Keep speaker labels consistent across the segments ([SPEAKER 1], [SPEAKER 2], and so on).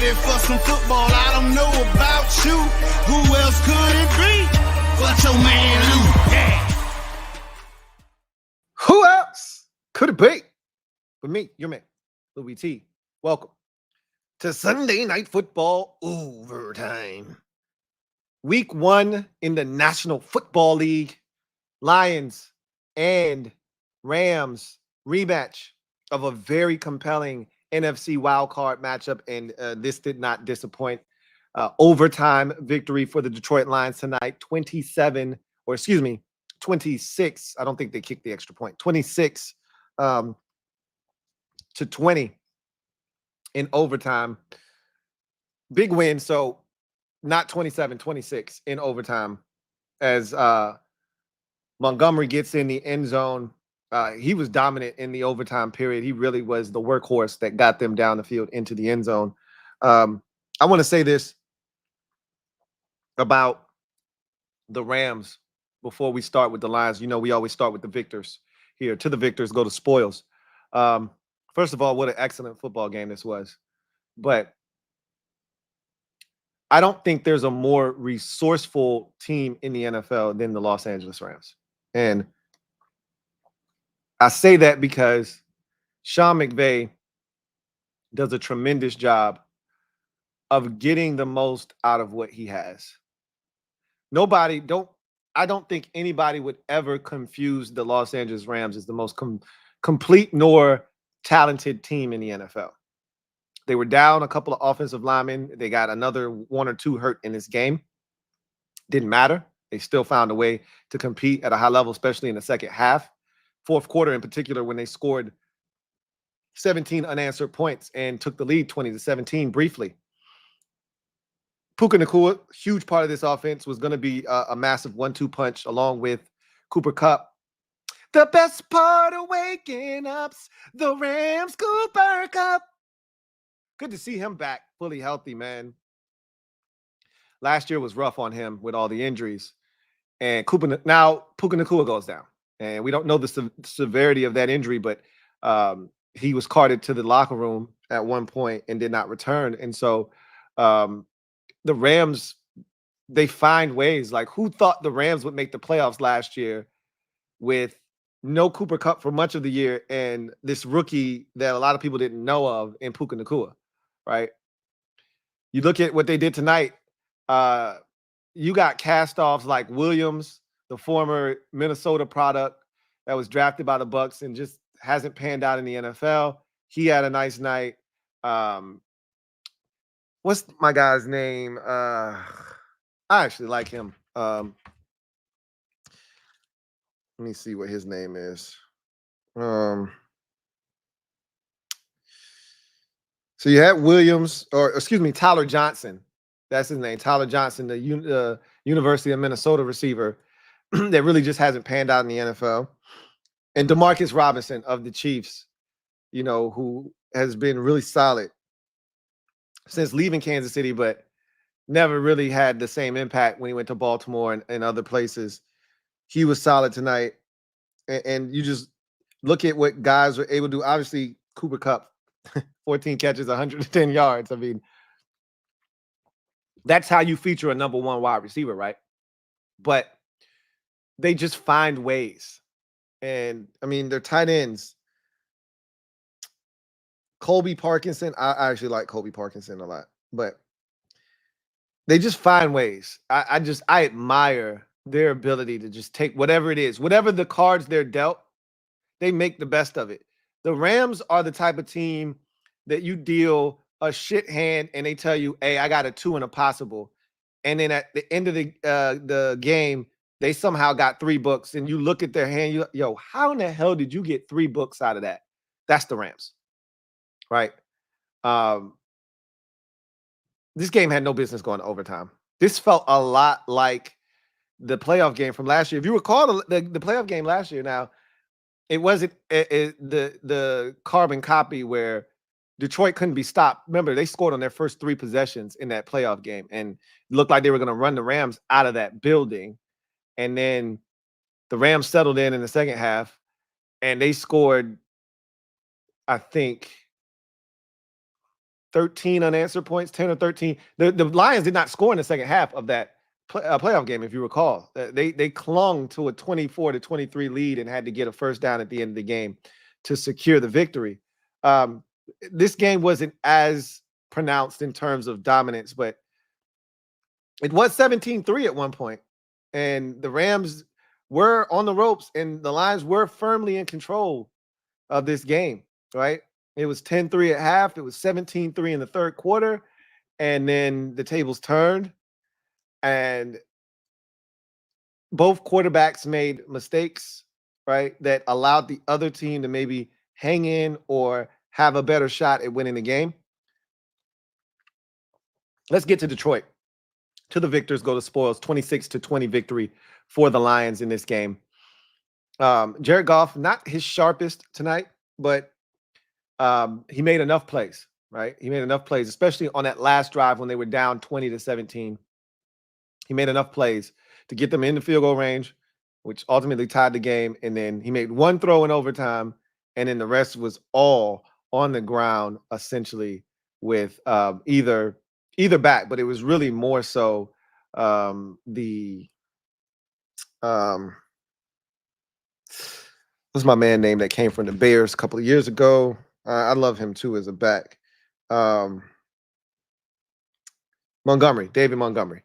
[SPEAKER 1] ready for some football. I don't know about you. Who else could it be but your man Lou? Yeah.
[SPEAKER 2] Who else could it be but me, your man, Louie T? Welcome to Sunday Night Football Overtime. Week 1 in the National Football League. Lions and Rams rematch of a very compelling NFC wildcard matchup, and this did not disappoint. Overtime victory for the Detroit Lions tonight, 26. I don't think they kicked the extra point. 26 to 20 in overtime. Big win. So not 27, 26 in overtime as Montgomery gets in the end zone. He was dominant in the overtime period. He really was the workhorse that got them down the field into the end zone. I want to say this about the Rams before we start with the Lions. You know, we always start with the victors here. To the victors go the spoils. First of all, what an excellent football game this was. But I don't think there's a more resourceful team in the NFL than the Los Angeles Rams. And I say that because Sean McVay does a tremendous job of getting the most out of what he has. I don't think anybody would ever confuse the Los Angeles Rams as the most complete nor talented team in the NFL. They were down a couple of offensive linemen. They got another 1 or 2 hurt in this game. Didn't matter. They still found a way to compete at a high level, especially in the second half. Fourth quarter in particular, when they scored 17 unanswered points and took the lead 20-17 briefly. Puka Nacua, huge part of this offense, was going to be a massive 1-2 punch along with Cooper Kupp. The best part of waking up's the Rams Cooper Kupp. Good to see him back fully healthy, man. Last year was rough on him with all the injuries. And now Puka Nacua goes down. And we don't know the severity of that injury, but he was carted to the locker room at one point and did not return. And so the Rams, they find ways. Like, who thought the Rams would make the playoffs last year with no Cooper Kupp for much of the year and this rookie that a lot of people didn't know of in Puka Nacua, right? You look at what they did tonight. You got cast-offs like Williams, the former Minnesota product that was drafted by the Bucs and just hasn't panned out in the NFL. He had a nice night. What's my guy's name? I actually like him. Let me see what his name is. So you had Williams, Tyler Johnson. That's his name, Tyler Johnson, the University of Minnesota receiver that really just hasn't panned out in the NFL. And Demarcus Robinson of the Chiefs, you know, who has been really solid since leaving Kansas City, but never really had the same impact when he went to Baltimore and other places. He was solid tonight. And you just look at what guys were able to do. Obviously, Cooper Kupp, 14 catches, 110 yards. I mean, that's how you feature a number 1 wide receiver, right? But they just find ways. And, I mean, their tight ends, Colby Parkinson. I actually like Colby Parkinson a lot. But they just find ways. I admire their ability to just take whatever it is, whatever the cards they're dealt, they make the best of it. The Rams are the type of team that you deal a shit hand and they tell you, hey, I got a 2 and a possible. And then at the end of the game, they somehow got 3 books. And you look at their hand, yo, how in the hell did you get 3 books out of that? That's the Rams, right? This game had no business going to overtime. This felt a lot like the playoff game from last year. If you recall the playoff game last year, now it wasn't the carbon copy where Detroit couldn't be stopped. Remember, they scored on their first 3 possessions in that playoff game, and it looked like they were going to run the Rams out of that building. And then the Rams settled in the second half, and they scored, I think, 13 unanswered points, 10 or 13. The Lions did not score in the second half of that playoff game, if you recall. They clung to a 24-23 lead and had to get a first down at the end of the game to secure the victory. This game wasn't as pronounced in terms of dominance, but it was 17-3 at one point, and the Rams were on the ropes, and the Lions were firmly in control of this game, right? It was 10-3 at half. It was 17-3 in the third quarter, and then the tables turned, and both quarterbacks made mistakes, right, that allowed the other team to maybe hang in or have a better shot at winning the game. Let's get to Detroit. To the victors go the spoils. 26-20 victory for the Lions in this game. Jared Goff, not his sharpest tonight, but he made enough plays, right? He made enough plays, especially on that last drive when they were down 20-17. He made enough plays to get them in the field goal range, which ultimately tied the game. And then he made one throw in overtime, and then the rest was all on the ground, essentially, with either back, but it was really more so what's my man name that came from the Bears a couple of years ago? I love him too as a back. David Montgomery. It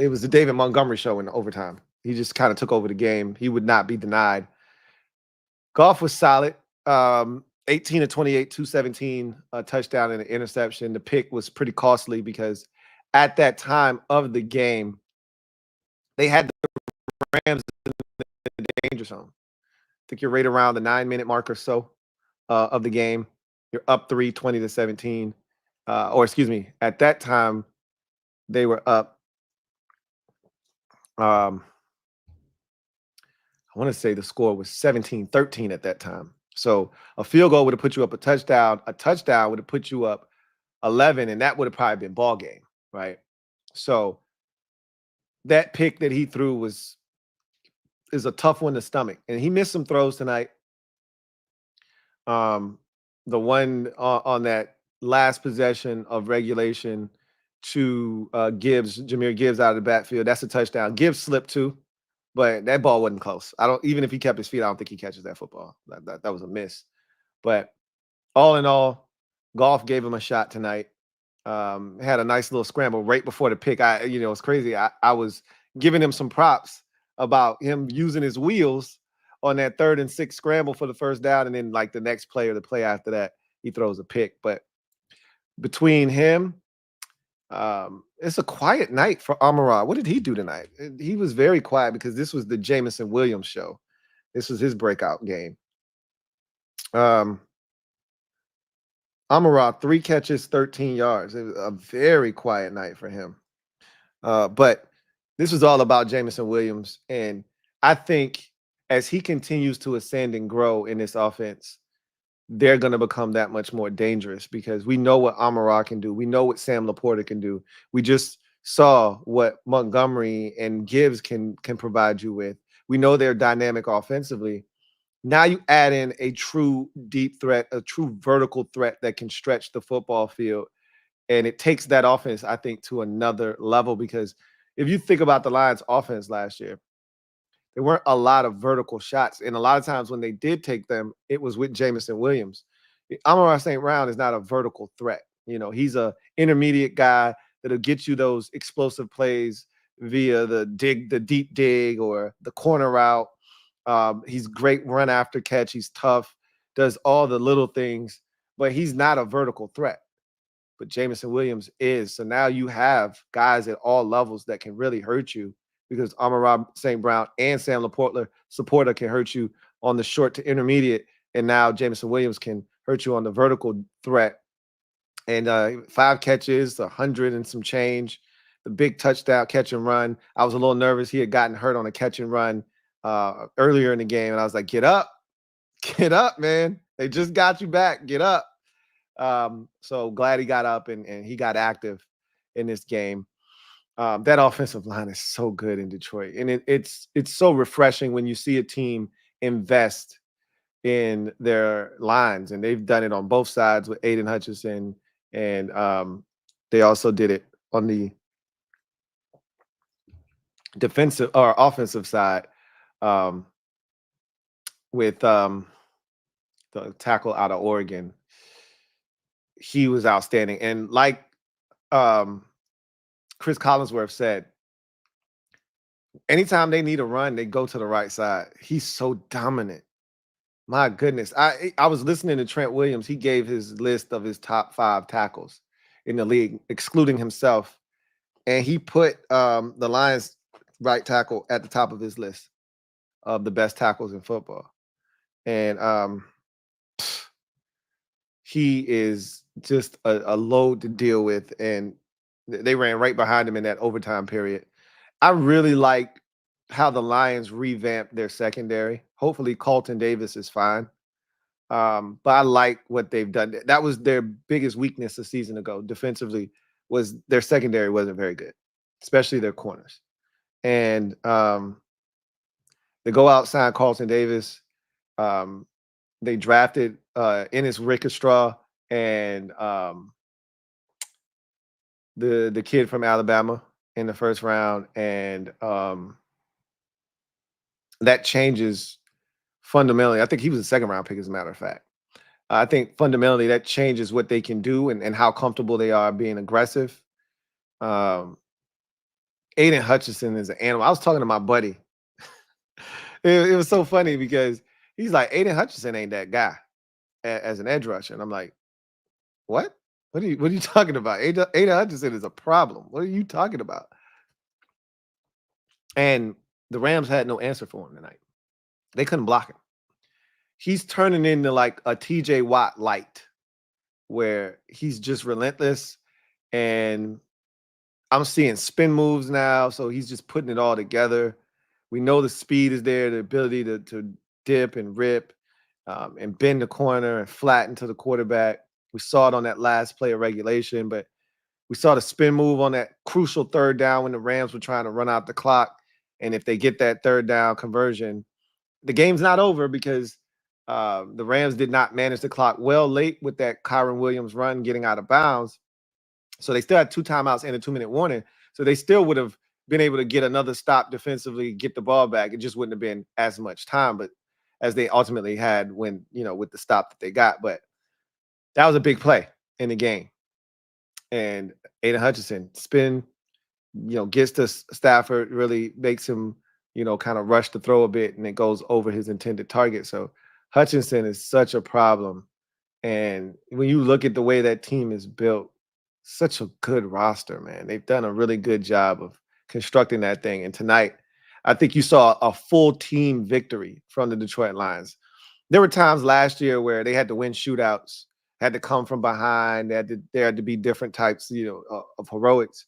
[SPEAKER 2] was the David Montgomery show in the overtime. He just kind of took over the game. He would not be denied. Goff was solid. 18 of 28, 217, a touchdown and an interception. The pick was pretty costly because at that time of the game, they had the Rams in the danger zone. I think you're right around the 9-minute mark or so of the game. You're up 3, 20-17. Or excuse me, at that time, they were up. I want to say the score was 17-13 at that time. So a field goal would have put you up a touchdown. A touchdown would have put you up 11, and that would have probably been ball game, right? So that pick that he threw is a tough one to stomach, and he missed some throws tonight. The one on that last possession of regulation to Jahmyr Gibbs out of the backfield, that's a touchdown. Gibbs slipped too. But that ball wasn't close. Even if he kept his feet, I don't think he catches that football. That was a miss. But all in all, Goff gave him a shot tonight. Had a nice little scramble right before the pick. It's crazy. I was giving him some props about him using his wheels on that 3rd and 6 scramble for the first down, and then like the next play or the play after that, he throws a pick. But between him, it's a quiet night for Amon-Ra. What did he do tonight? He was very quiet because this was the Jameson Williams show. This was his breakout game. Amon-Ra, 3 catches, 13 yards. It was a very quiet night for him. But this was all about Jameson Williams. And I think as he continues to ascend and grow in this offense, they're going to become that much more dangerous because we know what Amon-Ra can do. We know what Sam Laporta can do. We just saw what Montgomery and Gibbs can provide you with. We know they're dynamic offensively. Now you add in a true deep threat, a true vertical threat that can stretch the football field. And it takes that offense, I think, to another level because if you think about the Lions offense last year, there weren't a lot of vertical shots. And a lot of times when they did take them, it was with Jameson Williams. Amon-Ra St. Brown is not a vertical threat. He's a intermediate guy that'll get you those explosive plays via the deep dig or the corner route. He's great run after catch. He's tough, does all the little things, but he's not a vertical threat. But Jameson Williams is. So now you have guys at all levels that can really hurt you because Amon-Ra St. Brown and Sam Laporta can hurt you on the short to intermediate. And now Jameson Williams can hurt you on the vertical threat. And 5 catches, 100 and some change, the big touchdown catch and run. I was a little nervous. He had gotten hurt on a catch and run earlier in the game. And I was like, get up, man. They just got you back. Get up. So glad he got up and he got active in this game. That offensive line is so good in Detroit. And it's so refreshing when you see a team invest in their lines. And they've done it on both sides with Aiden Hutchinson And they also did it on the defensive or offensive side with the tackle out of Oregon. He was outstanding. And like Chris Collinsworth said, anytime they need a run, they go to the right side. He's so dominant. My goodness. I was listening to Trent Williams. He gave his list of his top 5 tackles in the league, excluding himself. And he put the Lions right tackle at the top of his list of the best tackles in football. And he is just a load to deal with. And they ran right behind him in that overtime period. I really like how the Lions revamped their secondary. Hopefully Carlton Davis is fine. But I like what they've done. That was their biggest weakness a season ago defensively, was their secondary wasn't very good, especially their corners. And they go out, sign Carlton Davis. They drafted Ennis Rickestraw and the kid from Alabama in the first round. And that changes fundamentally. I think he was a second-round pick, as a matter of fact. I think fundamentally that changes what they can do and how comfortable they are being aggressive. Aiden Hutchinson is an animal. I was talking to my buddy. It was so funny because he's like, Aiden Hutchinson ain't that guy as an edge rusher. And I'm like, what? What are you talking about? Aiden Hutchinson is a problem. What are you talking about? And the Rams had no answer for him tonight. They couldn't block him. He's turning into like a TJ Watt light, where he's just relentless. And I'm seeing spin moves now. So he's just putting it all together. We know the speed is there, the ability to dip and rip and bend the corner and flatten to the quarterback. We saw it on that last play of regulation, but we saw the spin move on that crucial third down when the Rams were trying to run out the clock. And if they get that third down conversion, the game's not over, because the Rams did not manage the clock well late with that Kyron Williams run getting out of bounds. So they still had 2 timeouts and a 2-minute warning. So they still would have been able to get another stop defensively, get the ball back. It just wouldn't have been as much time, but as they ultimately had when, with the stop that they got. But that was a big play in the game. And Aiden Hutchinson spin, gets to Stafford, really makes him, kind of rush the throw a bit, and it goes over his intended target. So Hutchinson is such a problem. And when you look at the way that team is built, such a good roster, man. They've done a really good job of constructing that thing. And tonight, I think you saw a full team victory from the Detroit Lions. There were times last year where they had to win shootouts, had to come from behind. There had to be different types, of heroics.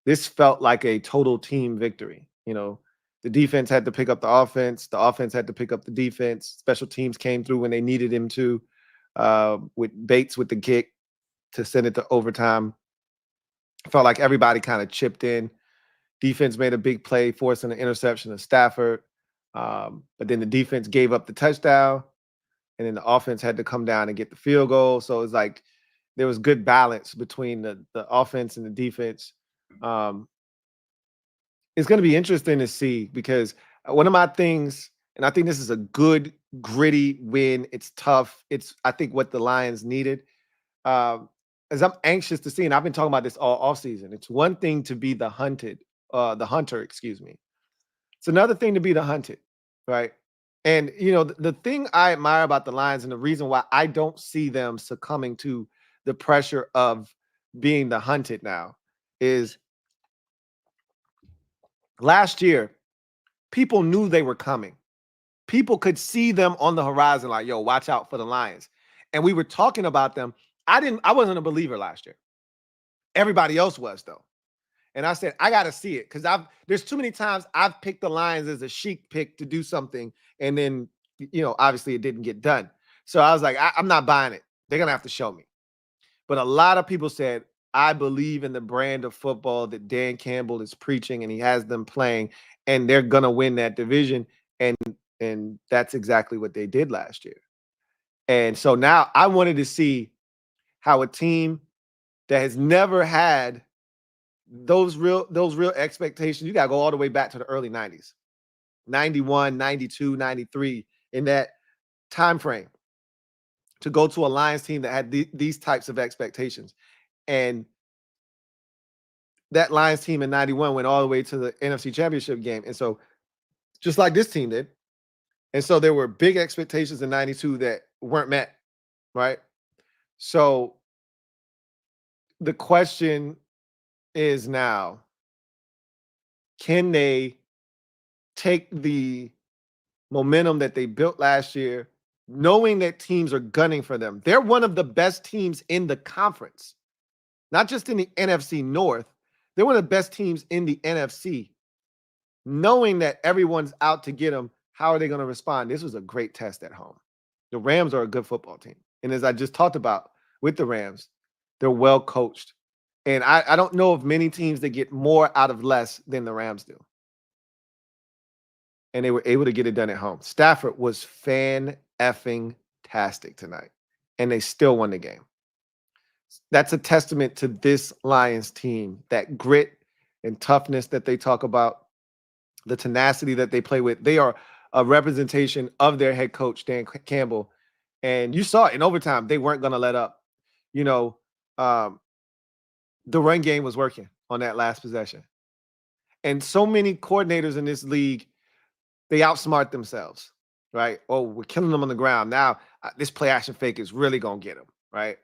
[SPEAKER 2] This felt like a total team victory. The defense had to pick up the offense had to pick up the defense. Special teams came through when they needed him to, with Bates with the kick to send it to overtime. Felt like everybody kind of chipped in. Defense made a big play, forcing an interception of Stafford. But then the defense gave up the touchdown, and then the offense had to come down and get the field goal. So it's like there was good balance between the offense and the defense. It's going to be interesting to see, because one of my things, and I think this is a good, gritty win. It's tough. It's, I think, what the Lions needed. As I'm anxious to see, and I've been talking about this all offseason, it's one thing to be the hunter, excuse me. It's another thing to be the hunted, right? And, the thing I admire about the Lions, and the reason why I don't see them succumbing to the pressure of being the hunted now, is last year, people knew they were coming. People could see them on the horizon, like, yo, watch out for the Lions. And we were talking about them. I wasn't a believer last year. Everybody else was, though. And I said, I got to see it, because there's too many times I've picked the Lions as a chic pick to do something, and then, obviously it didn't get done. So I was like, I'm not buying it. They're going to have to show me. But a lot of people said, I believe in the brand of football that Dan Campbell is preaching, and he has them playing, and they're going to win that division. And that's exactly what they did last year. And so now I wanted to see how a team that has never had those real expectations. You got to go all the way back to the early 90s, 91, 92, 93, in that time frame, to go to a Lions team that had these types of expectations. And that Lions team in 91 went all the way to the NFC Championship game. And so just like this team did. And so there were big expectations in 92 that weren't met, right? So the question is now, can they take the momentum that they built last year, knowing that teams are gunning for them? They're one of the best teams in the conference, not just in the NFC North. They're one of the best teams in the NFC. Knowing that everyone's out to get them, how are they going to respond? This was a great test at home. The Rams are a good football team. And as I just talked about with the Rams, they're well coached. And I don't know of many teams that get more out of less than the Rams do. And they were able to get it done at home. Stafford was fan-effing-tastic tonight. And they still won the game. That's a testament to this Lions team, that grit and toughness that they talk about, the tenacity that they play with. They are a representation of their head coach, Dan Campbell. And you saw it in overtime. They weren't going to let up. You know, the run game was working on that last possession. And so many coordinators in this league, they outsmart themselves, right? Oh, we're killing them on the ground. Now, this play action fake is really going to get them, right?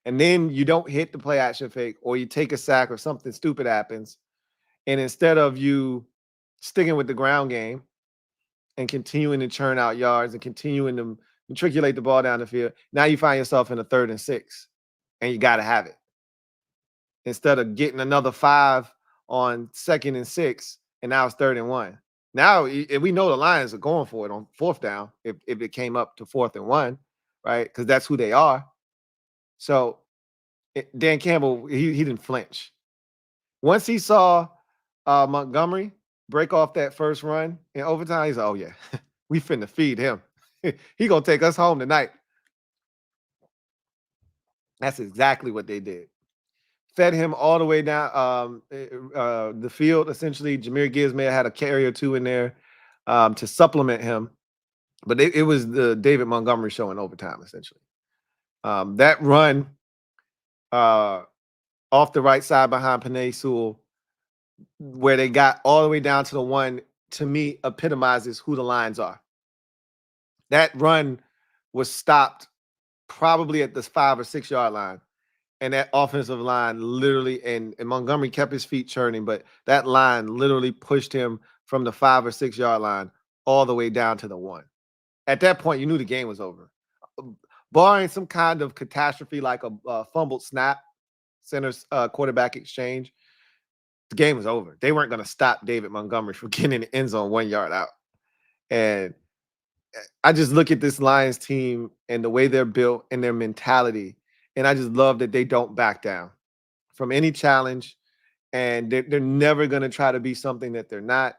[SPEAKER 2] And then you don't hit the play action fake, or you take a sack or something stupid happens. And instead of you sticking with the ground game and continuing to churn out yards and continuing to matriculate the ball down the field, now you find yourself in a 3rd and 6, and you got to have it. Instead of getting another 5 on 2nd and 6, and now it's 3rd and 1. Now, we know the Lions are going for it on 4th down if it came up to 4th and 1, right? Because that's who they are. So Dan Campbell, he didn't flinch. Once he saw Montgomery break off that first run in overtime, he's like, oh, yeah, we finna feed him. He going to take us home tonight. That's exactly what they did. Fed him all the way down the field, essentially. Jahmyr Gibbs may have had a carry or two in there to supplement him. But it was the David Montgomery show in overtime, essentially. That run off the right side behind Penei Sewell, where they got all the way down to the 1, to me, epitomizes who the Lions are. That run was stopped probably at the 5 or 6 yard line. And that offensive line literally, and Montgomery kept his feet churning, but that line literally pushed him from the 5 or 6 yard line all the way down to the 1. At that point, you knew the game was over. Barring some kind of catastrophe like a fumbled snap, center's quarterback exchange, the game was over. They weren't going to stop David Montgomery from getting in the end zone 1 yard out. And I just look at this Lions team and the way they're built and their mentality, and I just love that they don't back down from any challenge, and they're never going to try to be something that they're not,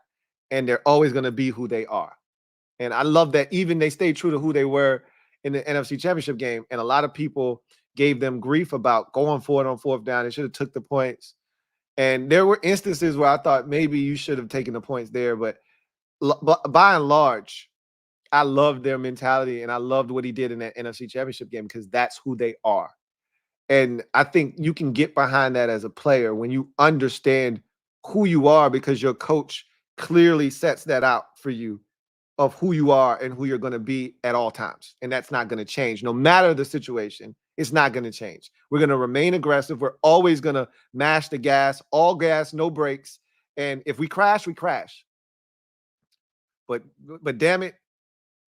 [SPEAKER 2] and they're always going to be who they are. And I love that even they stayed true to who they were in the NFC Championship game, and a lot of people gave them grief about going for it on 4th down. They should have took the points. And there were instances where I thought maybe you should have taken the points there, but by and large, I loved their mentality, and I loved what he did in that NFC Championship game because that's who they are. And I think you can get behind that as a player when you understand who you are, because your coach clearly sets that out for you of who you are and who you're going to be at all times. And that's not going to change. No matter the situation, it's not going to change. We're going to remain aggressive. We're always going to mash the gas, all gas, no brakes. And if we crash, we crash. But damn it,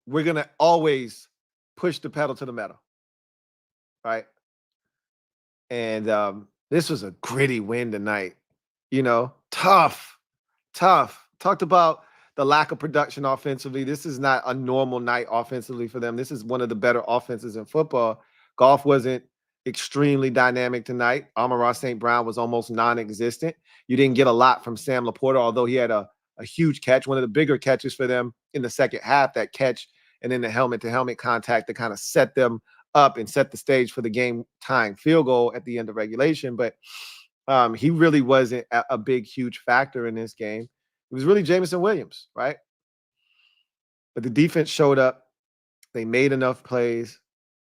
[SPEAKER 2] we're going to always push the pedal to the metal, right? And this was a gritty win tonight. You know, tough. Talked about the lack of production offensively. This is not a normal night offensively for them. This is one of the better offenses in football. Goff wasn't extremely dynamic tonight. Amon-Ra St. Brown was almost non-existent. You didn't get a lot from Sam Laporta, although he had a huge catch, one of the bigger catches for them in the second half, that catch and then the helmet-to-helmet contact to kind of set them up and set the stage for the game-tying field goal at the end of regulation. But he really wasn't a big, huge factor in this game. It was really Jameson Williams, right? But the defense showed up. They made enough plays,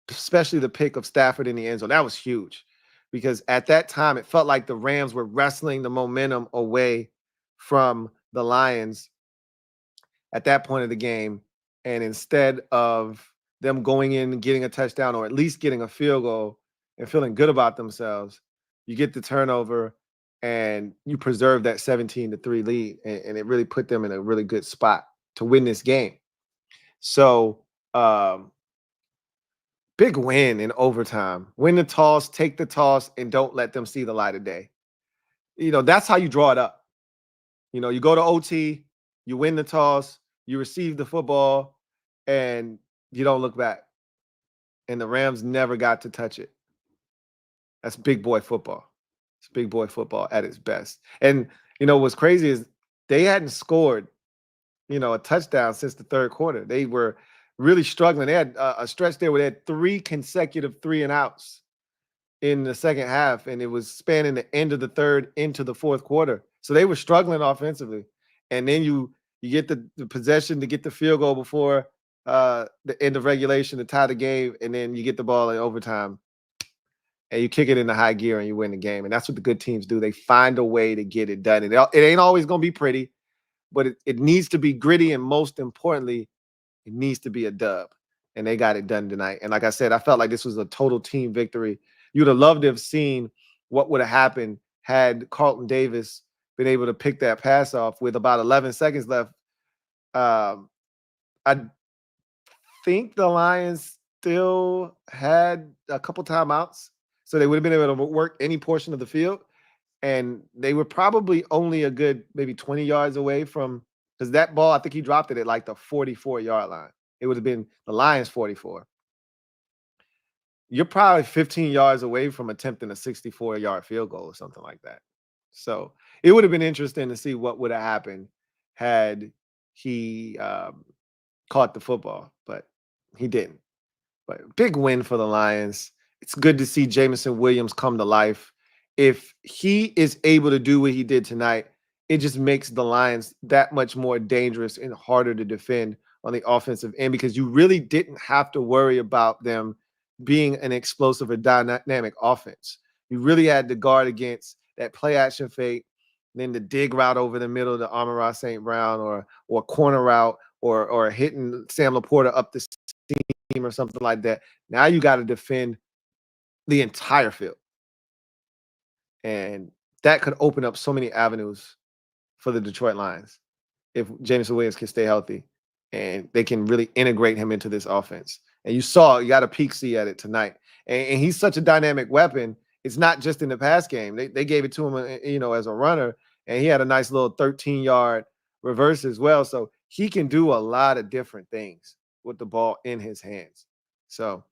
[SPEAKER 2] especially the pick of Stafford in the end zone. That was huge because at that time, it felt like the Rams were wrestling the momentum away from the Lions at that point of the game. And instead of them going in and getting a touchdown or at least getting a field goal and feeling good about themselves, you get the turnover and you preserve that 17-3 lead. And it really put them in a really good spot to win this game. So, big win in overtime. Win the toss, take the toss, and don't let them see the light of day. That's how you draw it up. You go to OT, you win the toss, you receive the football, and you don't look back. And the Rams never got to touch it. That's big boy football. It's big boy football at its best. And, what's crazy is they hadn't scored, a touchdown since the third quarter. They were really struggling. They had a stretch there where they had 3 consecutive 3-and-outs in the second half, and it was spanning the end of the third into the fourth quarter. So they were struggling offensively. And then you get the possession to get the field goal before the end of regulation to tie the game, and then you get the ball in overtime, and you kick it into high gear, and you win the game. And that's what the good teams do. They find a way to get it done. And it ain't always going to be pretty, but it needs to be gritty, and most importantly, it needs to be a dub. And they got it done tonight. And like I said, I felt like this was a total team victory. You would have loved to have seen what would have happened had Carlton Davis been able to pick that pass off with about 11 seconds left. I think the Lions still had a couple timeouts, so they would have been able to work any portion of the field. And they were probably only a good maybe 20 yards away from, because that ball, I think he dropped it at like the 44-yard line. It would have been the Lions 44. You're probably 15 yards away from attempting a 64-yard field goal or something like that. So it would have been interesting to see what would have happened had he caught the football, but he didn't. But big win for the Lions. It's good to see Jameson Williams come to life. If he is able to do what he did tonight, it just makes the Lions that much more dangerous and harder to defend on the offensive end, because you really didn't have to worry about them being an explosive or dynamic offense. You really had to guard against that play action fake, then the dig route over the middle to Amon-Ra St. Brown, or corner route, or hitting Sam Laporta up the seam or something like that. Now you got to defend the entire field. And that could open up so many avenues for the Detroit Lions if Jameson Williams can stay healthy and they can really integrate him into this offense. And you got a peek see at it tonight. And he's such a dynamic weapon. It's not just in the pass game. They gave it to him, as a runner, and he had a nice little 13-yard reverse as well. So he can do a lot of different things with the ball in his hands. So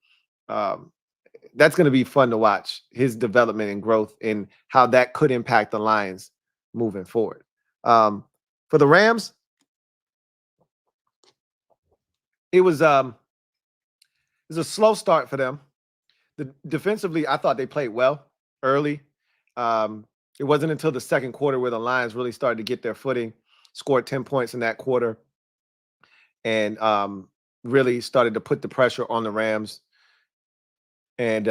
[SPEAKER 2] that's going to be fun to watch, his development and growth and how that could impact the Lions moving forward. For the Rams, it was a slow start for them. Defensively, I thought they played well early. It wasn't until the second quarter where the Lions really started to get their footing, scored 10 points in that quarter, and really started to put the pressure on the Rams. And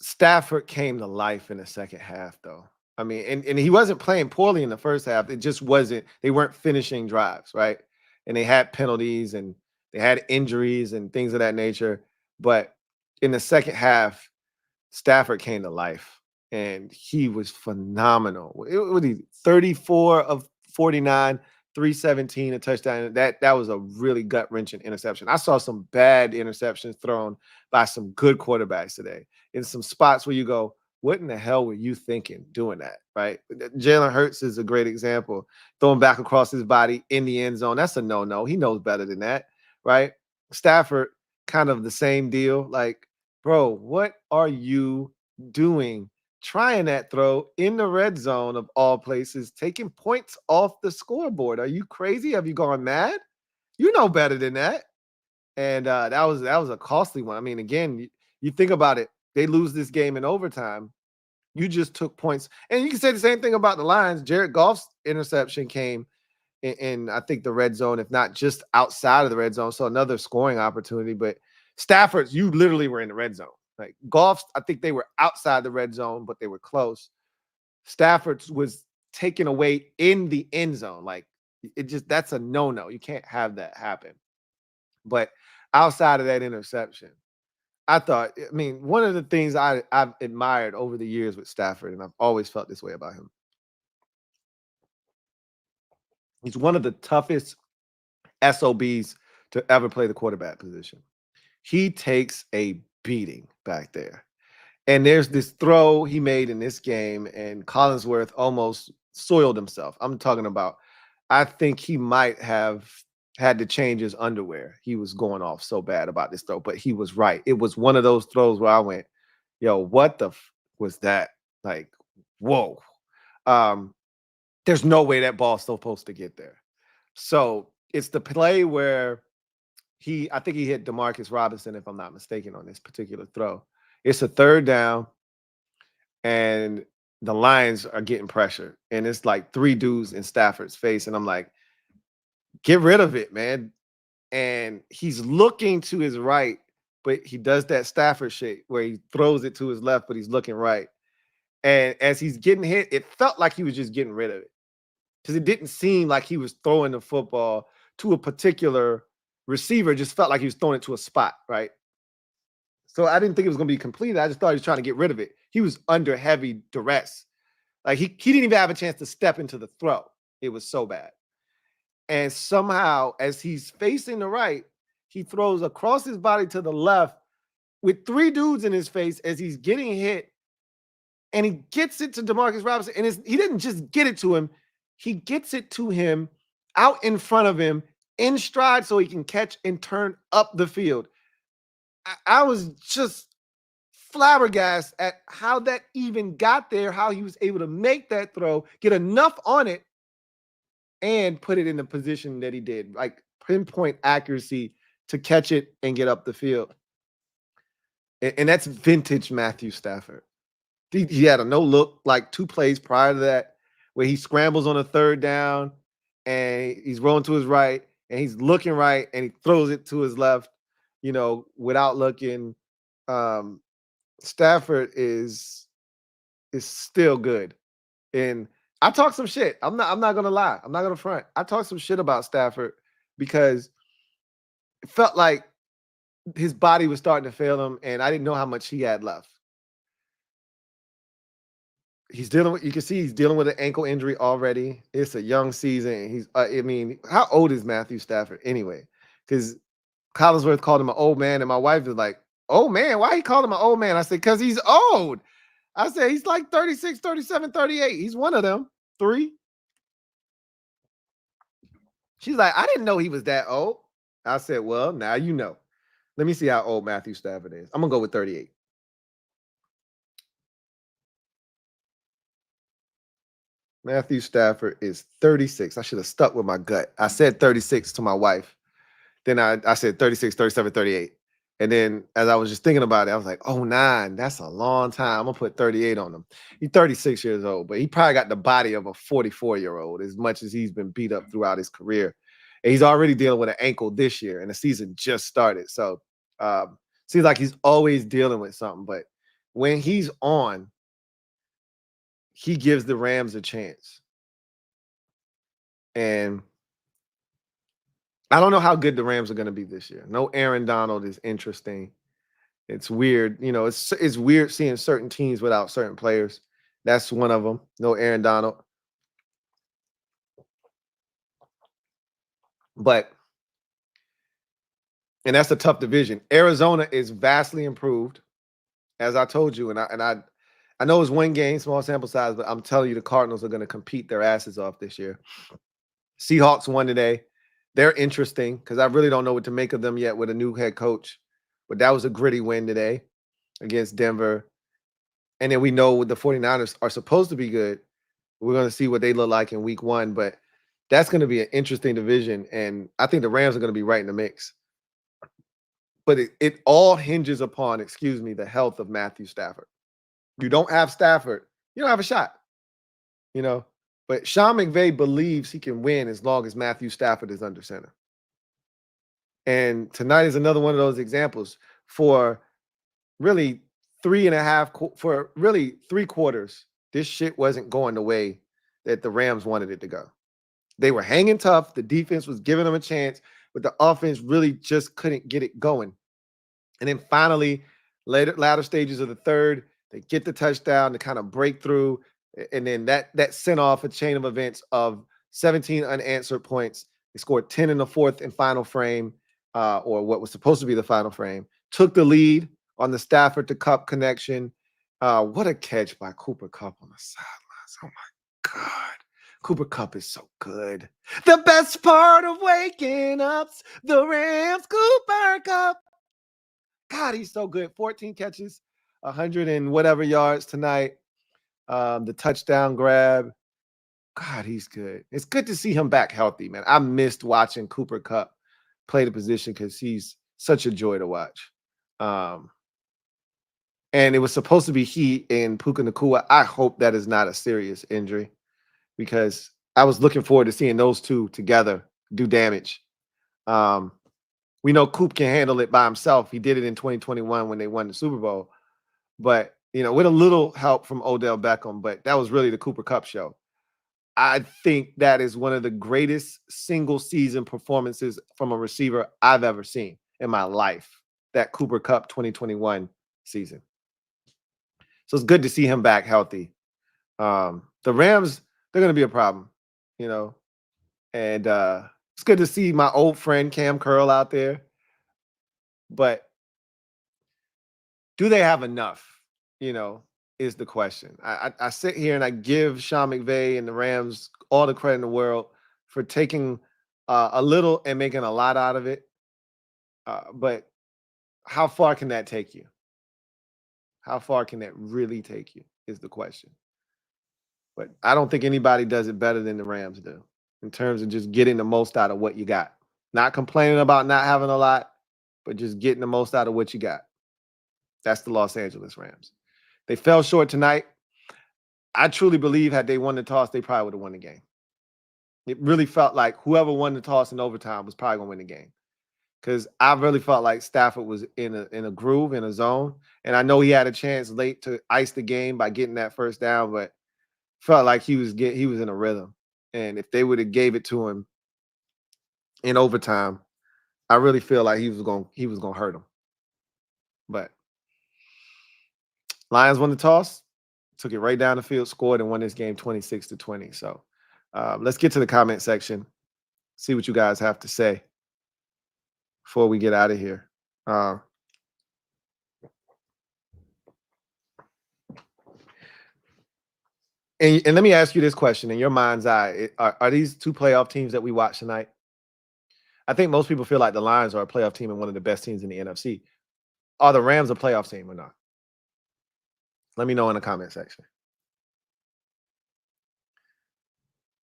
[SPEAKER 2] Stafford came to life in the second half, though. I mean, and he wasn't playing poorly in the first half. It just wasn't. They weren't finishing drives, right? And they had penalties and they had injuries and things of that nature. But in the second half, Stafford came to life, and he was phenomenal. What 34 of 49, 317, a touchdown. That was a really gut-wrenching interception. I saw some bad interceptions thrown by some good quarterbacks today in some spots where you go, what in the hell were you thinking doing that, right? Jalen Hurts is a great example. Throwing back across his body in the end zone, that's a no-no. He knows better than that, right? Stafford, kind of the same deal. Like, bro, what are you doing? Trying that throw in the red zone of all places, taking points off the scoreboard. Are you crazy? Have you gone mad? You know better than that. And that was a costly one. I mean, again, you think about it, they lose this game in overtime. You just took points. And you can say the same thing about the Lions. Jared Goff's interception came in I think the red zone, if not just outside of the red zone. So another scoring opportunity. But Stafford's, you literally were in the red zone. Like Goff's, I think they were outside the red zone, but they were close. Stafford's was taken away in the end zone. Like that's a no-no. You can't have that happen. But outside of that interception, I mean, one of the things I've admired over the years with Stafford, and I've always felt this way about him, he's one of the toughest SOBs to ever play the quarterback position. He takes a beating back there. And there's this throw he made in this game, and Collinsworth almost soiled himself. I'm talking about, I think he might have had to change his underwear. He was going off so bad about this throw, but he was right. It was one of those throws where I went, yo, what the was that? Like, whoa. There's no way that ball's supposed to get there. So it's the play where I think he hit DeMarcus Robinson, if I'm not mistaken, on this particular throw. It's a third down, and the Lions are getting pressure. And it's like 3 dudes in Stafford's face. And I'm like, get rid of it, man. And he's looking to his right, but he does that Stafford shit where he throws it to his left, but he's looking right. And as he's getting hit, it felt like he was just getting rid of it, because it didn't seem like he was throwing the football to a particular receiver. It just felt like he was throwing it to a spot, right? So I didn't think it was going to be completed. I just thought he was trying to get rid of it. He was under heavy duress. Like he didn't even have a chance to step into the throw. It was so bad. And somehow, as he's facing the right, he throws across his body to the left with 3 dudes in his face as he's getting hit. And he gets it to DeMarcus Robinson. And he didn't just get it to him. He gets it to him out in front of him in stride so he can catch and turn up the field. I was just flabbergasted at how that even got there, how he was able to make that throw, get enough on it, and put it in the position that he did, like pinpoint accuracy to catch it and get up the field. And that's vintage Matthew Stafford. He had a no-look like 2 plays prior to that where he scrambles on a third down and he's rolling to his right and he's looking right and he throws it to his left, without looking. Stafford is still good. And I talk some shit. I'm not gonna lie. I'm not gonna front. I talk some shit about Stafford because it felt like his body was starting to fail him, and I didn't know how much he had left. You can see he's dealing with an ankle injury already. It's a young season. How old is Matthew Stafford anyway? Because Collinsworth called him an old man, and my wife was like, "Oh man, why he called him an old man?" I said, "Because he's old." I said, he's like 36, 37, 38. He's one of them 3. She's like, "I didn't know he was that old." I said, "Well, now you know." Let me see how old Matthew Stafford is. I'm going to go with 38. Matthew Stafford is 36. I should have stuck with my gut. I said 36 to my wife. Then I said 36, 37, 38. And then as I was just thinking about it, I was like, oh, 9. That's a long time. I'm going to put 38 on him. He's 36 years old, but he probably got the body of a 44-year-old as much as he's been beat up throughout his career. And he's already dealing with an ankle this year, and the season just started. So seems like he's always dealing with something. But when he's on, he gives the Rams a chance. And I don't know how good the Rams are going to be this year. No Aaron Donald is interesting. It's weird. It's weird seeing certain teams without certain players. That's one of them. No Aaron Donald. And that's a tough division. Arizona is vastly improved, as I told you. And I know it's 1 game, small sample size, but I'm telling you, the Cardinals are going to compete their asses off this year. Seahawks won today. They're interesting because I really don't know what to make of them yet with a new head coach. But that was a gritty win today against Denver. And then we know the 49ers are supposed to be good. We're going to see what they look like in week 1. But That's going to be an interesting division, and I think the Rams are going to be right in the mix. But it all hinges upon, excuse me, the health of Matthew Stafford. You don't have Stafford, you don't have a shot, you know. But Sean McVay believes he can win as long as Matthew Stafford is under center. And tonight is another one of those examples. For really 3 quarters, this shit wasn't going the way that the Rams wanted it to go. They were hanging tough. The defense was giving them a chance, but the offense really just couldn't get it going. And then finally, latter stages of the third, they get the touchdown to kind of break through. And then that sent off a chain of events of 17 unanswered points. They scored 10 in the fourth and final frame, or what was supposed to be the final frame. Took the lead on the Stafford to Kupp connection. What a catch by Cooper Kupp on the sidelines. Oh, my God. Cooper Kupp is so good. The best part of waking up's the Rams, Cooper Kupp. God, he's so good. 14 catches, 100 and whatever yards tonight. The touchdown grab. God, he's good. It's good to see him back healthy, man. I missed watching Cooper Kupp play the position because he's such a joy to watch. And it was supposed to be he and Puka Nacua. I hope that is not a serious injury, because I was looking forward to seeing those two together do damage. We know Coop can handle it by himself. He did it in 2021 when they won the Super Bowl. But, with a little help from Odell Beckham, but that was really the Cooper Kupp show. I think that is one of the greatest single season performances from a receiver I've ever seen in my life, that Cooper Kupp 2021 season. So it's good to see him back healthy. The Rams, they're going to be a problem, and it's good to see my old friend Cam Curl out there. But do they have enough, is the question. I sit here and I give Sean McVay and the Rams all the credit in the world for taking a little and making a lot out of it. But how far can that take you? How far can that really take you is the question. But I don't think anybody does it better than the Rams do in terms of just getting the most out of what you got. Not complaining about not having a lot, but just getting the most out of what you got. That's the Los Angeles Rams. They fell short tonight. I truly believe had they won the toss, they probably would have won the game. It really felt like whoever won the toss in overtime was probably going to win the game, because I really felt like Stafford was in a groove, in a zone. And I know he had a chance late to ice the game by getting that first down, but felt like he was in a rhythm. And if they would have gave it to him in overtime, I really feel like he was going to hurt him. But Lions won the toss, took it right down the field, scored, and won this game 26-20. So let's get to the comment section, see what you guys have to say before we get out of here. And let me ask you this question in your mind's eye. Are these two playoff teams that we watch tonight? I think most people feel like the Lions are a playoff team and one of the best teams in the NFC. Are the Rams a playoff team or not? Let me know in the comment section.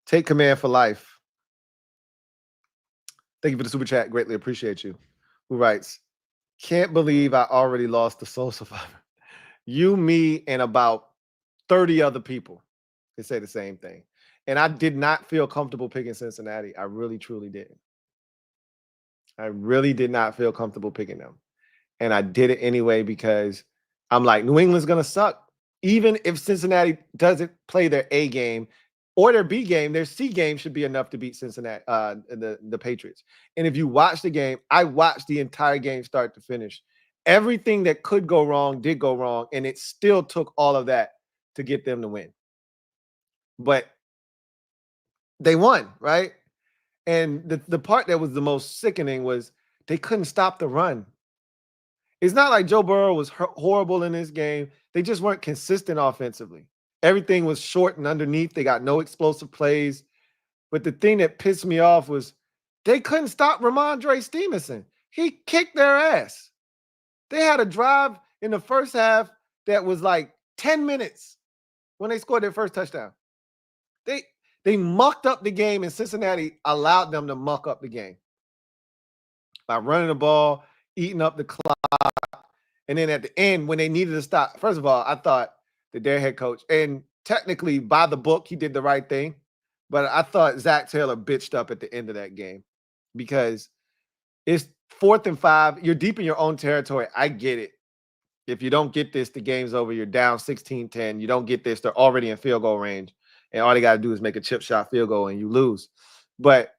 [SPEAKER 2] Take command for life. Thank you for the super chat. Greatly appreciate you. Who writes, can't believe I already lost the Soul Survivor. You, me, and about 30 other people can say the same thing. And I did not feel comfortable picking Cincinnati. I really, truly didn't. I really did not feel comfortable picking them. And I did it anyway because I'm like, New England's going to suck. Even if Cincinnati doesn't play their A game or their B game, their C game should be enough to beat Cincinnati, the Patriots. And if you watch the game, I watched the entire game start to finish. Everything that could go wrong did go wrong, and it still took all of that to get them to win. But they won, right? And the part that was the most sickening was they couldn't stop the run. It's not like Joe Burrow was horrible in this game. They just weren't consistent offensively. Everything was short and underneath. They got no explosive plays. But the thing that pissed me off was they couldn't stop Ramondre Stevenson. He kicked their ass. They had a drive in the first half that was like 10 minutes when they scored their first touchdown. They mucked up the game, and Cincinnati allowed them to muck up the game by running the ball, eating up the clock. And then at the end, when they needed to stop, first of all, I thought that their head coach, and technically by the book, he did the right thing. But I thought Zach Taylor bitched up at the end of that game because it's 4th and 5. You're deep in your own territory. I get it. If you don't get this, the game's over. You're down 16-10. You don't get this, they're already in field goal range. And all they got to do is make a chip shot field goal and you lose. But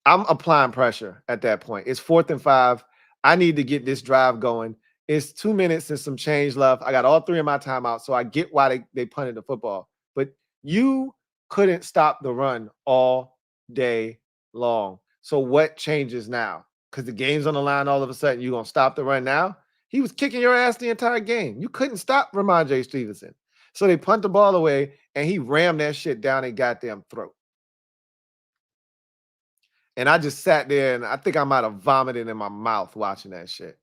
[SPEAKER 2] I'm applying pressure at that point. It's 4th and 5. I need to get this drive going. It's 2 minutes and some change left. I got all 3 of my timeouts, so I get why they punted the football. But you couldn't stop the run all day long. So what changes now? Because the game's on the line all of a sudden, you're going to stop the run now? He was kicking your ass the entire game. You couldn't stop Ramondre Stevenson. So they punt the ball away, and he rammed that shit down their goddamn throat. And I just sat there, and I think I might have vomited in my mouth watching that shit.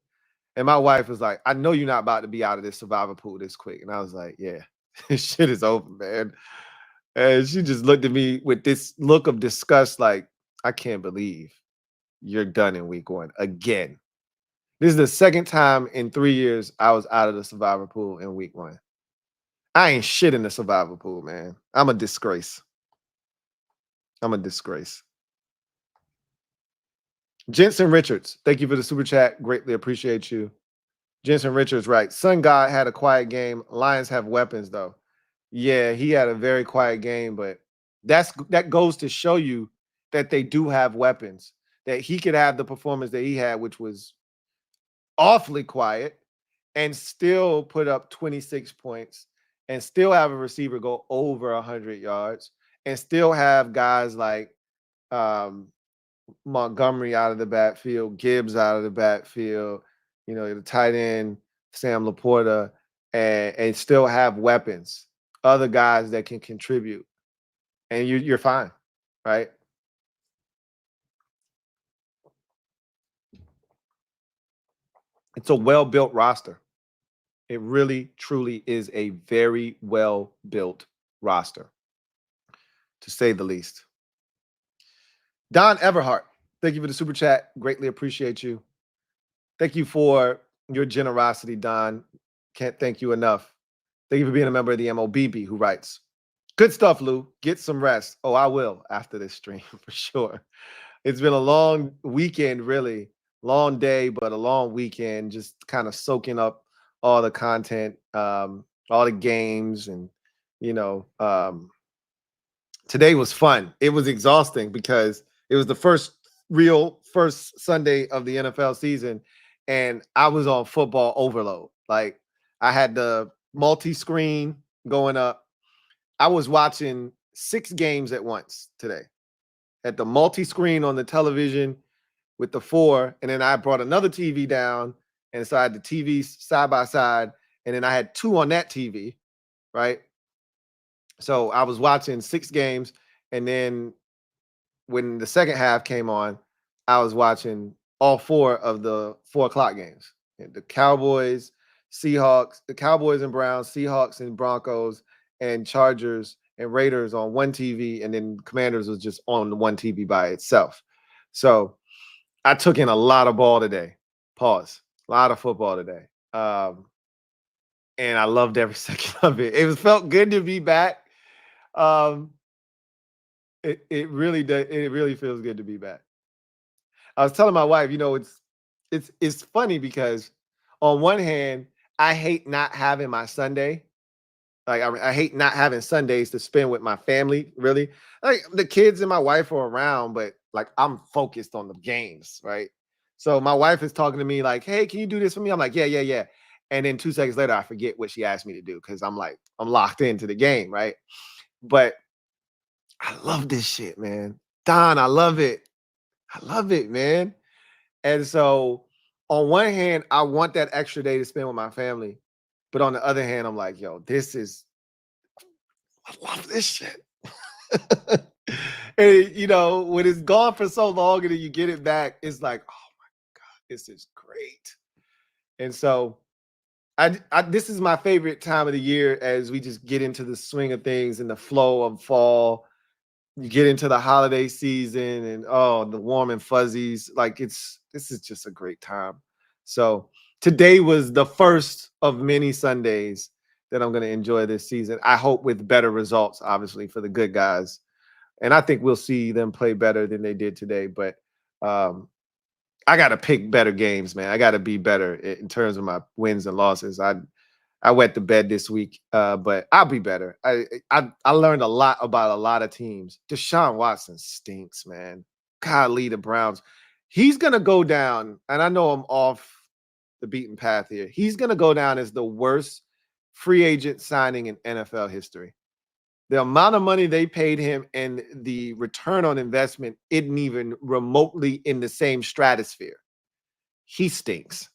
[SPEAKER 2] And my wife was like, I know you're not about to be out of this survivor pool this quick. And I was like, yeah, this shit is over, man. And she just looked at me with this look of disgust like, I can't believe you're done in week 1 again. This is the second time in 3 years I was out of the survivor pool in week 1. I ain't shit in the survivor pool, man. I'm a disgrace. I'm a disgrace. Jensen Richards, thank you for the super chat. Greatly appreciate you. Jensen Richards, right. Sun God had a quiet game. Lions have weapons, though. Yeah, he had a very quiet game, but that goes to show you that they do have weapons, that he could have the performance that he had, which was awfully quiet, and still put up 26 points, and still have a receiver go over 100 yards, and still have guys like Montgomery out of the backfield, Gibbs out of the backfield, the tight end, Sam Laporta, and still have weapons, other guys that can contribute. And you're fine, right? It's a well-built roster. It really, truly is a very well-built roster, to say the least. Don Everhart, thank you for the super chat. Greatly appreciate you. Thank you for your generosity, Don. Can't thank you enough. Thank you for being a member of the MOBB, who writes, good stuff, Lou. Get some rest. Oh, I will after this stream for sure. It's been a long weekend, really. Long day, but a long weekend, just kind of soaking up all the content, all the games. And, today was fun. It was exhausting because it was the first Sunday of the NFL season, and I was on football overload. Like, I had the multi-screen going up. I was watching 6 games at once today. Had the multi-screen on the television with the 4, and then I brought another TV down, and so I had the TVs side by side, and then I had 2 on that TV, right? So I was watching 6 games, and then when the second half came on, I was watching all 4 of the 4 o'clock games. The Cowboys, Seahawks, the Cowboys and Browns, Seahawks and Broncos, and Chargers and Raiders on one TV, and then Commanders was just on one TV by itself. So I took in a lot of ball today. Pause. A lot of football today. And I loved every second of it. It felt good to be back. It really does. It really feels good to be back. I was telling my wife, it's funny because on one hand, I hate not having my Sunday. Like, I hate not having Sundays to spend with my family, really. Like, the kids and my wife are around, but like, I'm focused on the games, right? So my wife is talking to me like, hey, can you do this for me? I'm like, yeah. And then 2 seconds later, I forget what she asked me to do because I'm locked into the game, right? But I love this shit, man. Don, I love it. I love it, man. And so on one hand, I want that extra day to spend with my family. But on the other hand, I'm like, yo, I love this shit. And, when it's gone for so long and then you get it back, it's like, oh my God, this is great. And so this is my favorite time of the year as we just get into the swing of things and the flow of fall. you get into the holiday season and the warm and fuzzies. Like this is just a great time. So today was the first of many Sundays that I'm going to enjoy this season. I hope with better results, obviously, for the good guys. And I think we'll see them play better than they did today. But I got to pick better games, man. I got to be better in terms of my wins and losses. I went to bed this week, but I'll be better. I learned a lot about a lot of teams. Deshaun Watson stinks, man. Golly, the Browns. He's going to go down, and I know I'm off the beaten path here. He's going to go down as the worst free agent signing in NFL history. The amount of money they paid him and the return on investment isn't even remotely in the same stratosphere. He stinks.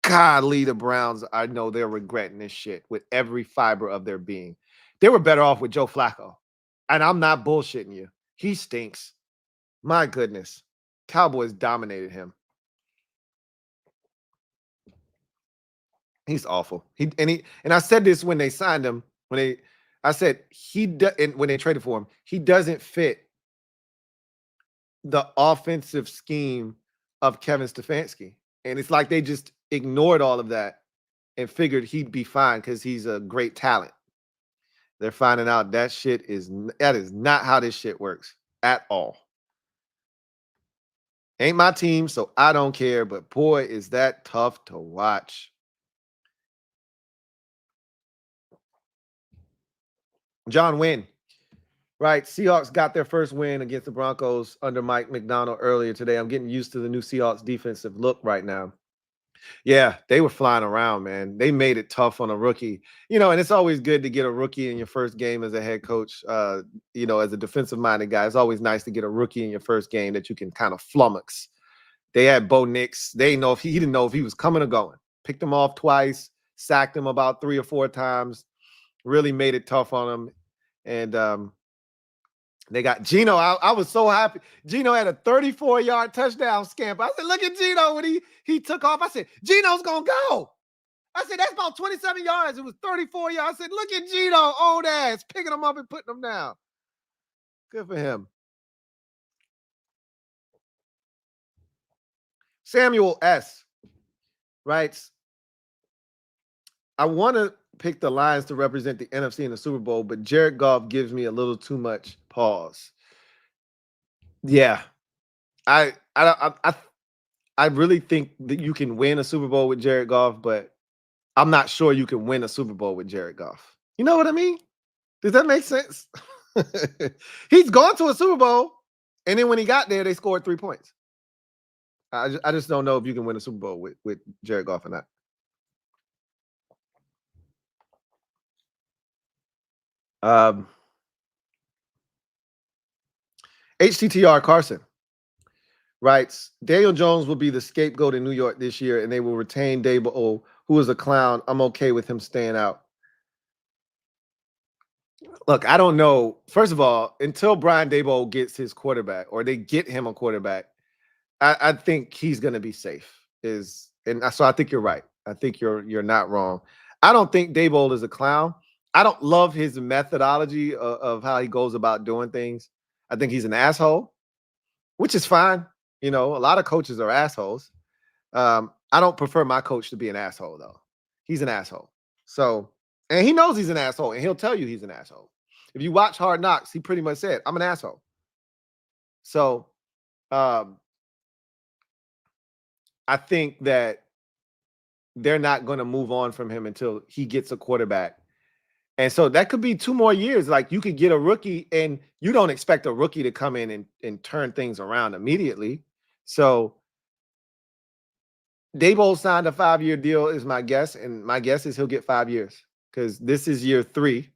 [SPEAKER 2] Golly, the Browns, I know they're regretting this shit with every fiber of their being. They were better off with Joe Flacco. And I'm not bullshitting you. He stinks. My goodness. Cowboys dominated him. He's awful. And I said this when they signed him, when they traded for him, he doesn't fit the offensive scheme of Kevin Stefanski. And it's like they just ignored all of that and figured he'd be fine because he's a great talent. They're finding out that is not how this shit works at all. Ain't my team, so I don't care. But boy, is that tough to watch. John Wynn, right? Seahawks got their first win against the Broncos under Mike McDonald earlier today. I'm getting used to the new Seahawks defensive look right now. Yeah, they were flying around, man. They made it tough on a rookie. And it's always good to get a rookie in your first game as a head coach. As a defensive-minded guy, it's always nice to get a rookie in your first game that you can kind of flummox. They had Bo Nix. They didn't know if he didn't know if he was coming or going. Picked him off twice, sacked him about 3 or 4 times, really made it tough on him. And they got Geno. I was so happy. Geno had a 34-yard touchdown scamper. I said, look at Geno when he took off. I said, Geno's going to go. I said, that's about 27 yards. It was 34 yards. I said, look at Geno, old ass, picking him up and putting him down. Good for him. Samuel S. writes, I want to pick the Lions to represent the NFC in the Super Bowl, but Jared Goff gives me a little too much pause. Yeah. I really think that you can win a Super Bowl with Jared Goff, but I'm not sure you can win a Super Bowl with Jared Goff. You know what I mean? Does that make sense? He's gone to a Super Bowl, and then when he got there, they scored 3 points. I just don't know if you can win a Super Bowl with Jared Goff or not. HTTR Carson writes, Daniel Jones will be the scapegoat in New York this year, and they will retain Daboll, who is a clown. I'm okay with him staying out. Look, I don't know. First of all, until Brian Daboll gets his quarterback or they get him a quarterback, I think he's going to be safe. So I think you're right. I think you're not wrong. I don't think Daboll is a clown. I don't love his methodology of how he goes about doing things. I think he's an asshole, which is fine. A lot of coaches are assholes. I don't prefer my coach to be an asshole, though. He's an asshole. And he knows he's an asshole, and he'll tell you he's an asshole. If you watch Hard Knocks, he pretty much said, I'm an asshole. So I think that they're not going to move on from him until he gets a quarterback. And so that could be 2 more years. Like, you could get a rookie, and you don't expect a rookie to come in and turn things around immediately. So Daboll signed a 5-year deal is my guess, and my guess is he'll get 5 years because this is year 3.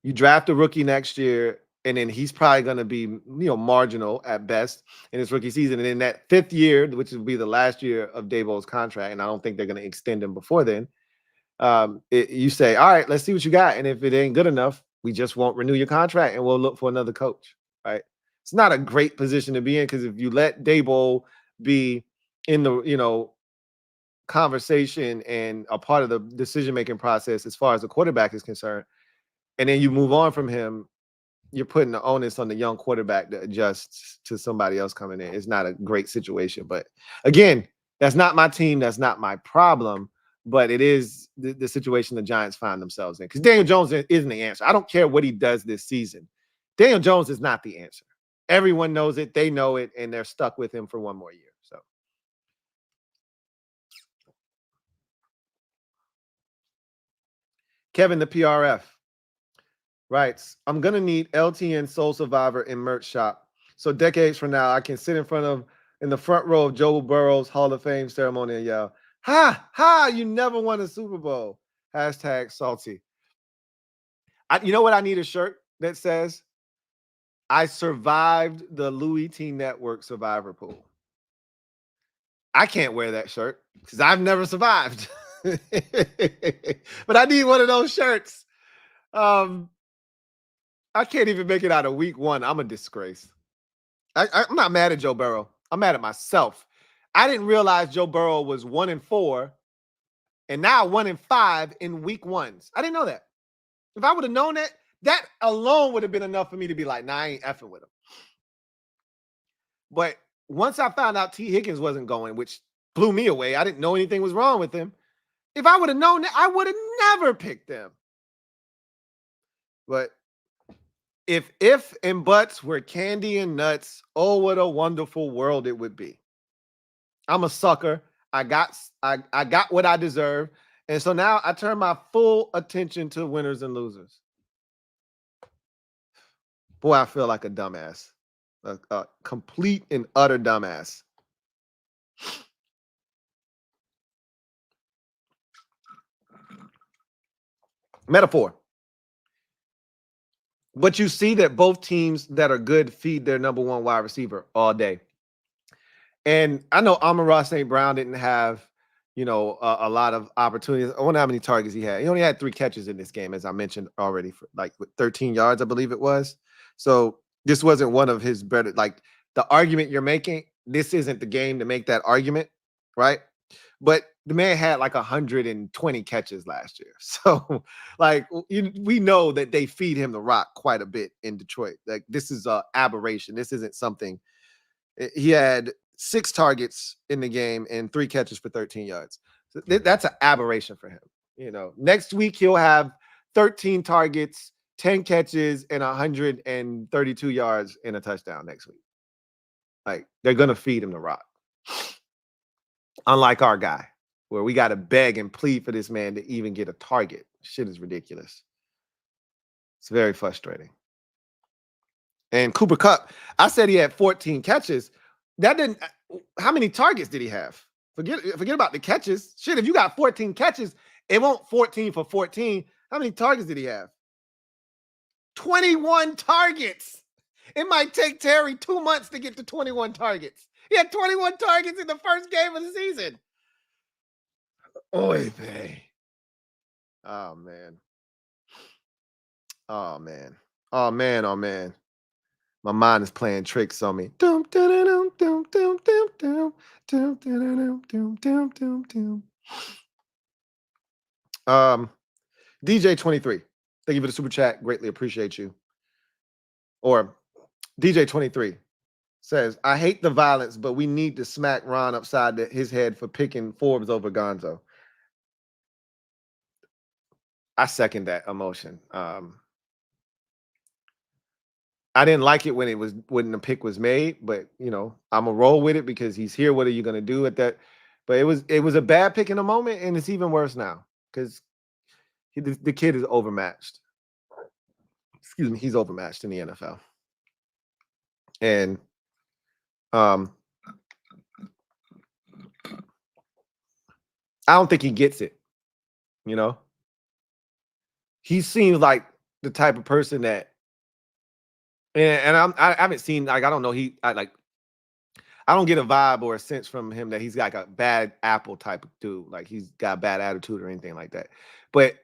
[SPEAKER 2] You draft a rookie next year, and then he's probably going to be, marginal at best in his rookie season. And in that 5th year, which will be the last year of Daboll's contract, and I don't think they're going to extend him before then, you say, all right, let's see what you got. And if it ain't good enough, we just won't renew your contract and we'll look for another coach, right? It's not a great position to be in because if you let Daboll be in the, conversation and a part of the decision-making process as far as the quarterback is concerned, and then you move on from him, you're putting the onus on the young quarterback to adjust to somebody else coming in. It's not a great situation. But again, that's not my team. That's not my problem. But it is the situation the Giants find themselves in. Because Daniel Jones isn't the answer. I don't care what he does this season. Daniel Jones is not the answer. Everyone knows it. They know it. And they're stuck with him for one more year. So Kevin, the PRF, writes, I'm going to need LTN Soul Survivor in merch shop. So decades from now, I can sit in the front row of Joe Burrow's Hall of Fame ceremony and yell, ha, ha, you never won a Super Bowl. Hashtag salty. You know what I need a shirt that says, I survived the LouieTeeNetwork Survivor Pool. I can't wear that shirt because I've never survived. But I need one of those shirts. I can't even make it out of week 1. I'm a disgrace. I'm not mad at Joe Burrow. I'm mad at myself. I didn't realize Joe Burrow was 1-4 and now 1-5 in week 1s. I didn't know that. If I would have known that, that alone would have been enough for me to be like, nah, I ain't effing with him. But once I found out T. Higgins wasn't going, which blew me away, I didn't know anything was wrong with him. If I would have known that, I would have never picked them. But if and buts were candy and nuts, oh, what a wonderful world it would be. I'm a sucker. I got what I deserve. And so now I turn my full attention to winners and losers. Boy, I feel like a dumbass. A complete and utter dumbass. Metaphor. But you see that both teams that are good feed their number 1 wide receiver all day. And I know Amon-Ra St. Brown didn't have, a lot of opportunities. I wonder how many targets he had. He only had 3 catches in this game, as I mentioned already, for with 13 yards, I believe it was. So this wasn't one of his better, the argument you're making, this isn't the game to make that argument, right? But the man had 120 catches last year. So we know that they feed him the rock quite a bit in Detroit. This is an aberration. This isn't something. He had 6 targets in the game and 3 catches for 13 yards. So that's an aberration for him. Next week he'll have 13 targets, 10 catches, and 132 yards and a touchdown next week. They're going to feed him the rock. Unlike our guy, where we got to beg and plead for this man to even get a target. Shit is ridiculous. It's very frustrating. And Cooper Kupp, I said he had 14 catches. That didn't. How many targets did he have? Forget about the catches. Shit, if you got 14 catches, it won't 14 for 14. How many targets did he have? 21 targets. It might take Terry 2 months to get to 21 targets. He had 21 targets in the first game of the season. Oy vey. Oh, man. Oh, man. Oh, man. Oh, man. My mind is playing tricks on me. DJ23. Thank you for the super chat. Greatly appreciate you. Or DJ23 says, I hate the violence, but we need to smack Ron upside his head for picking Forbes over Gonzo. I second that emotion. I didn't like it when the pick was made, but I'm a roll with it because he's here. What are you going to do at that? But it was a bad pick in the moment, and it's even worse now because the kid is overmatched. Excuse me, he's overmatched in the NFL. And I don't think he gets it. He seems like the type of person that, and I haven't seen, I don't know, I don't get a vibe or a sense from him that he's got a bad apple type of dude, like he's got a bad attitude or anything like that. But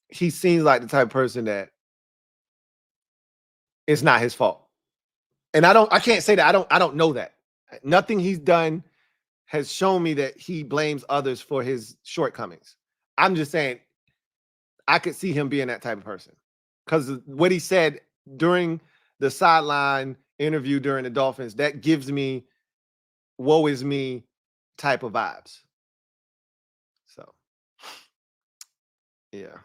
[SPEAKER 2] he seems like the type of person that it's not his fault. And I can't say that. I don't know that. Nothing he's done has shown me that he blames others for his shortcomings. I'm just saying I could see him being that type of person because what he said during the sideline interview during the Dolphins, that gives me woe is me type of vibes. So, yeah,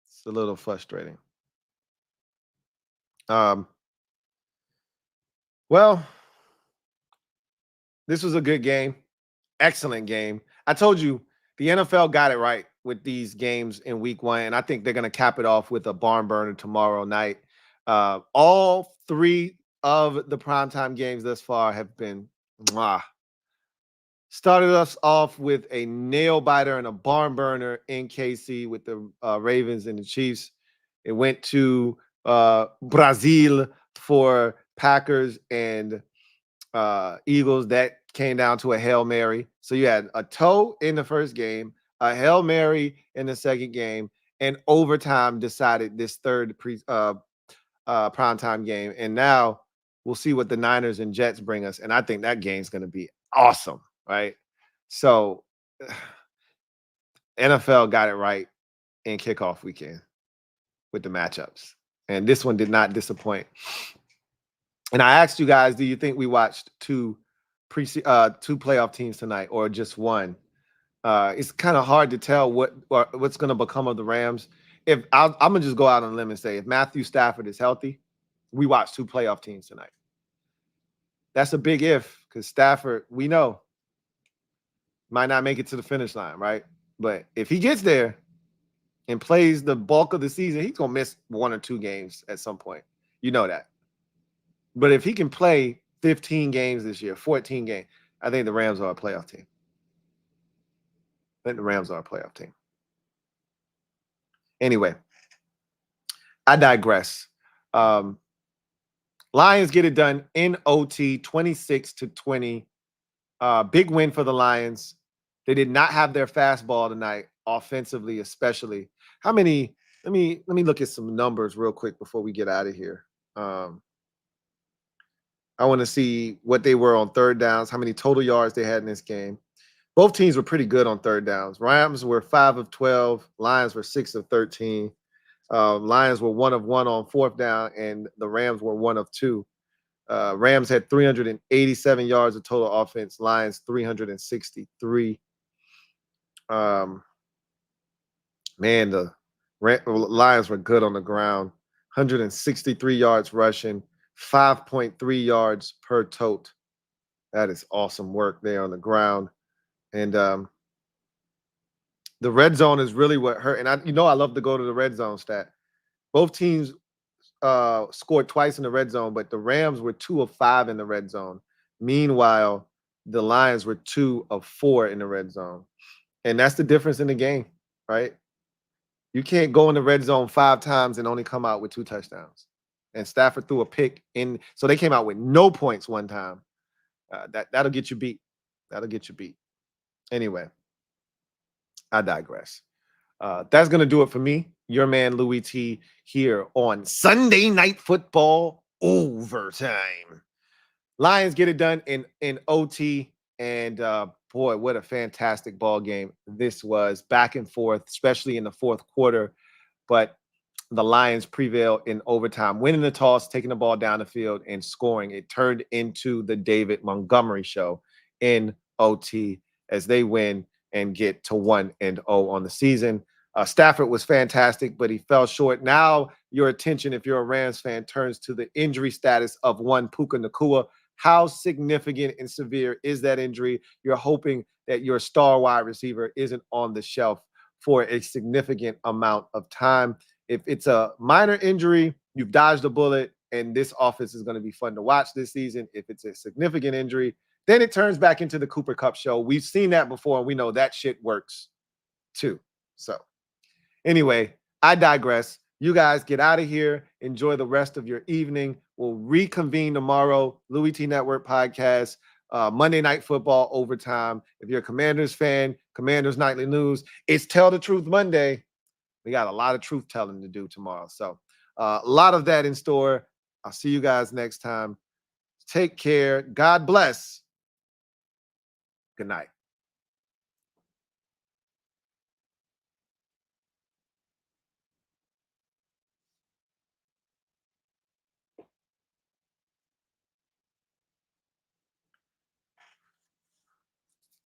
[SPEAKER 2] it's a little frustrating. Well, this was a good game. Excellent game. I told you the NFL got it right with these games in week 1, and I think they're going to cap it off with a barn burner tomorrow night. All 3 of the primetime games thus far have been mwah. Started us off with a nail biter and a barn burner in KC with the Ravens and the Chiefs. It went to Brazil for Packers and Eagles. That came down to a Hail Mary. So you had a toe in the first game, a Hail Mary in the second game, and overtime decided this third primetime game. And now we'll see what the Niners and Jets bring us. And I think that game's going to be awesome, right? So NFL got it right in kickoff weekend with the matchups. And this one did not disappoint. And I asked you guys, do you think we watched two playoff teams tonight or just one? It's kind of hard to tell what's going to become of the Rams. I'm going to just go out on a limb and say if Matthew Stafford is healthy, we watch 2 playoff teams tonight. That's a big if because Stafford, we know, might not make it to the finish line, right? But if he gets there and plays the bulk of the season, he's going to miss 1 or 2 games at some point. You know that. But if he can play 15 games this year, 14 games, I think the Rams are a playoff team. Anyway, I digress. Lions get it done in OT, 26-20. Big win for the Lions. They did not have their fastball tonight, offensively especially. How many? Let me look at some numbers real quick before we get out of here. I want to see what they were on third downs, how many total yards they had in this game. Both teams were pretty good on third downs. Rams were 5 of 12. Lions were 6 of 13. Lions were 1 of 1 on fourth down, and the Rams were 1 of 2. Rams had 387 yards of total offense. Lions 363. Man, the Lions were good on the ground. 163 yards rushing, 5.3 yards per tote. That is awesome work there on the ground. And the red zone is really what hurt. And I love to go to the red zone stat. Both teams scored twice in the red zone, but the Rams were 2 of 5 in the red zone. Meanwhile, the Lions were 2 of 4 in the red zone. And that's the difference in the game, right? You can't go in the red zone 5 times and only come out with 2 touchdowns. And Stafford threw a pick in. So they came out with no points one time. That'll get you beat. That'll get you beat. Anyway, I digress. That's going to do it for me. Your man, Louie T, here on Sunday Night Football Overtime. Lions get it done in OT. And boy, what a fantastic ball game this was. Back and forth, especially in the fourth quarter. But the Lions prevail in overtime, winning the toss, taking the ball down the field, and scoring. It turned into the David Montgomery show in OT as they win and get to 1-0 on the season. Stafford was fantastic, but he fell short. Now your attention, if you're a Rams fan, turns to the injury status of one Puka Nacua. How significant and severe is that injury? You're hoping that your star wide receiver isn't on the shelf for a significant amount of time. If it's a minor injury, you've dodged a bullet, and this offense is going to be fun to watch this season. If it's a significant injury, then it turns back into the Cooper Kupp show. We've seen that before, and we know that shit works too. So anyway, I digress. You guys get out of here. Enjoy the rest of your evening. We'll reconvene tomorrow. Louie T Network podcast, Monday Night Football Overtime. If you're a Commanders fan, Commanders Nightly News. It's Tell the Truth Monday. We got a lot of truth telling to do tomorrow. So a lot of that in store. I'll see you guys next time. Take care. God bless. Good night.